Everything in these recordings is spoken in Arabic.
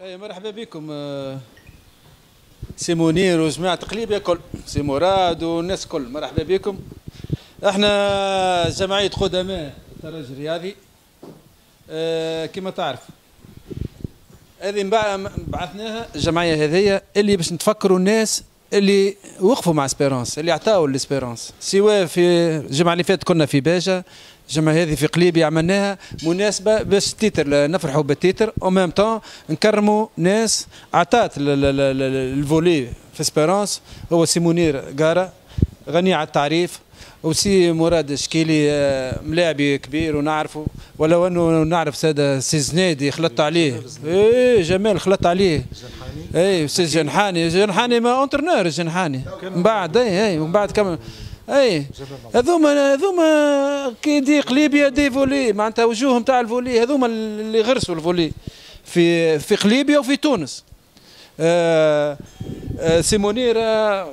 اي مرحبا بكم سي منير وجماعة قليبية كل سي مراد والناس كل مرحبا بكم. احنا جمعية قدماء الترجي الرياضي كما تعرف هذه بعثناها الجمعية هذه اللي باش نتفكروا الناس اللي وقفوا مع اسبيرونس اللي عطاوا الاسبيرونس، سواء في الجمعة اللي فاتت كنا في باجة، الجمعة هذه في قليبية عملناها مناسبة باش التيتر نفرحوا بالتيتر او ميم طون نكرموا ناس عطات الفولي في اسبيرونس. هو سي منير قارة غني على التعريف، وسي مراد شكيلي ملاعبي كبير ونعرفه، ولو انه نعرف ساده سي زنيدي خلطت عليه، ايه جمال خلطت عليه، اي سي جنحاني ما اونترنور جنحاني من بعد اي ومن بعد كمان اي هذوما كي دي قليبيا دي فولي معناتها وجوههم تاع الفولي، هذوما اللي غرسوا الفولي في قليبيا وفي تونس. سي منير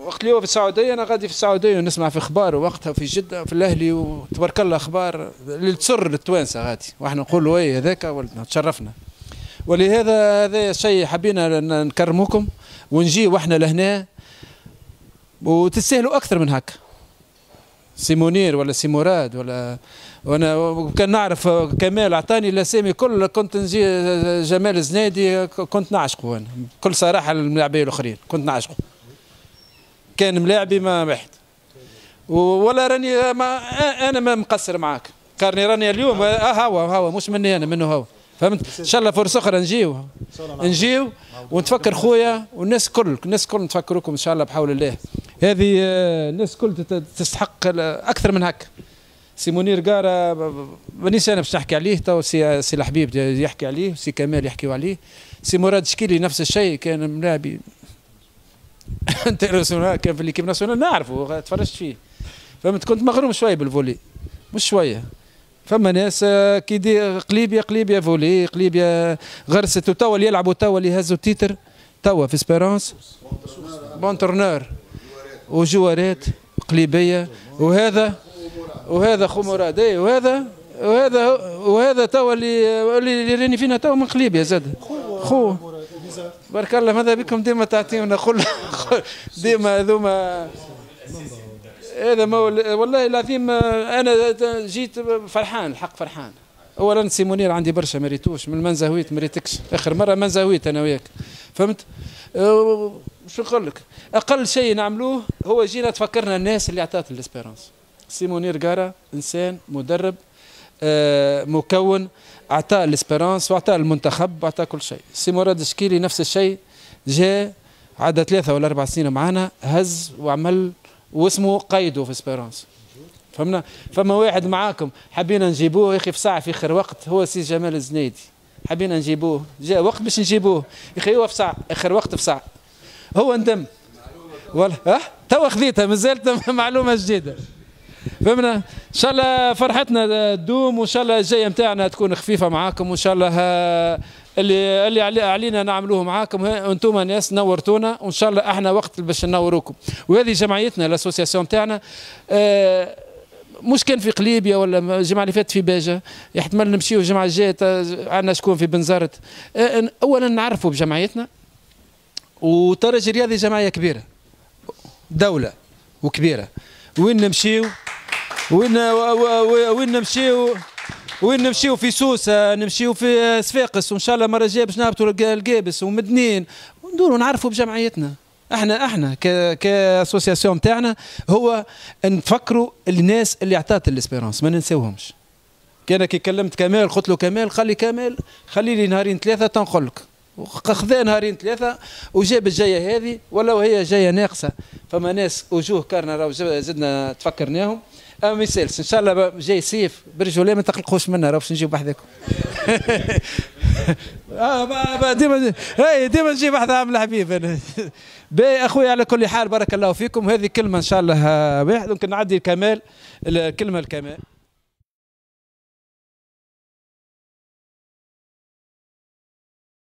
وقت اللي هو في السعوديه انا غادي في السعوديه ونسمع في اخبار وقتها في جده في الاهلي وتبارك الله اخبار اللي تسر للتوانسه غادي، واحنا نقولوا ايه هذاك ولدنا تشرفنا. ولهذا هذا الشيء حبينا نكرموكم ونجي واحنا لهنا وتستاهلوا اكثر من هكا. سي منير ولا سي مراد ولا وانا كان نعرف كمال عطاني الاسامي كل كنت نجي جمال الزنيدي كنت نعشقه انا بكل صراحه، الملاعبيه الاخرين كنت نعشقه، كان ملاعبي ما واحد ولا راني انا ما مقصر معاك راني اليوم هوا مش مني انا منه هو، فهمت؟ ان شاء الله فرصه اخرى نجيو ونتفكر خويا والناس كل نتفكركم ان شاء الله بحول الله. هذه الناس كل تستحق اكثر من هكا. سي منير قارة مانيش انا باش نحكي عليه، تو سي الحبيب يحكي عليه، سي كمال يحكيوا عليه، سي مراد شكيلي نفس الشيء كان ملاعبي انترناسيونال كان في ليكيب ناسيونال نعرفه تفرجت فيه، فهمت؟ كنت مغروم شويه بالفولي مش شويه. فما ناس كي دي قليبيا فولي قليبيا غرست وتوا اللي يلعبوا توا اللي هزوا التيتر توا في اسبيرونس بونتورنور وجوارات قليبيه، وهذا خو مراد اي وهذا توا اللي راني فينا توا من قليبيا زاد خو بارك الله. ماذا بكم ديما تعطيونا ديما هذوما هذا والله العظيم انا جيت فرحان الحق فرحان. اولا سي منير عندي برشا ما ريتوش من منزهويت ما ريتكش اخر مره منزهويت انا وياك، فهمت؟ شو نقول لك اقل شيء نعملوه هو جينا تفكرنا الناس اللي عطات الاسبيرونس. سي منير قارة انسان مدرب مكون اعطى الاسبيرونس واعطى المنتخب واعطى كل شيء. سي مراد الشكيلي نفس الشيء، جاء عاد 3 ولا 4 سنين معنا هز وعمل واسمه قيدو في اسبيرونس، فهمنا؟ فما واحد معاكم حبينا نجيبوه يا اخي في ساعه في خير وقت، هو سي جمال الزنيدي حبينا نجيبوه، جاء وقت باش نجيبوه يا اخي هو في ساعه اخر وقت في ساعه هو ندم ولا توا خذيتها مازالت معلومه جديده، فهمنا؟ ان شاء الله فرحتنا تدوم وان شاء الله الجايه نتاعنا تكون خفيفه معاكم، وان شاء الله اللي علينا نعملوه معاكم انتم ناس نورتونا، وان شاء الله احنا وقت باش ننوروكم. وهذه جمعيتنا الاسوسياسيون نتاعنا مش كان في قليبيا ولا الجمعه اللي فاتت في باجه، يحتمل نمشيو الجمعه الجايه عندنا شكون في بنزرت. اولا نعرفوا بجمعيتنا، وترجي الرياضي جمعيه كبيره دوله وكبيره، وين نمشيو وين نمشيو في سوسه، نمشيو في صفاقس، وان شاء الله المره الجايه باش نهبطوا القابس ومدنين وندوروا نعرفوا بجمعيتنا. احنا كاسوسياسيون نتاعنا هو نفكروا الناس اللي عطات الاسبيرونس ما ننساوهمش. كان كي كلمت كمال قلت له كمال قال لي كمال خلي لي نهارين 3 تنقول لك، خذا نهارين 3 وجاب الجايه هذه ولو هي جايه ناقصه. فما ناس وجوه كارنا راهو زدنا تفكرناهم، اما ما يسالش ان شاء الله جاي صيف برجوليه ما تقلقوش منا راهو باش نجيب وحدكم. ديما نجيب واحد عامل حبيب انا. باهي اخويا على كل حال بارك الله فيكم. هذه كلمه ان شاء الله واحد ممكن نعدي الكمال الكلمه الكمال.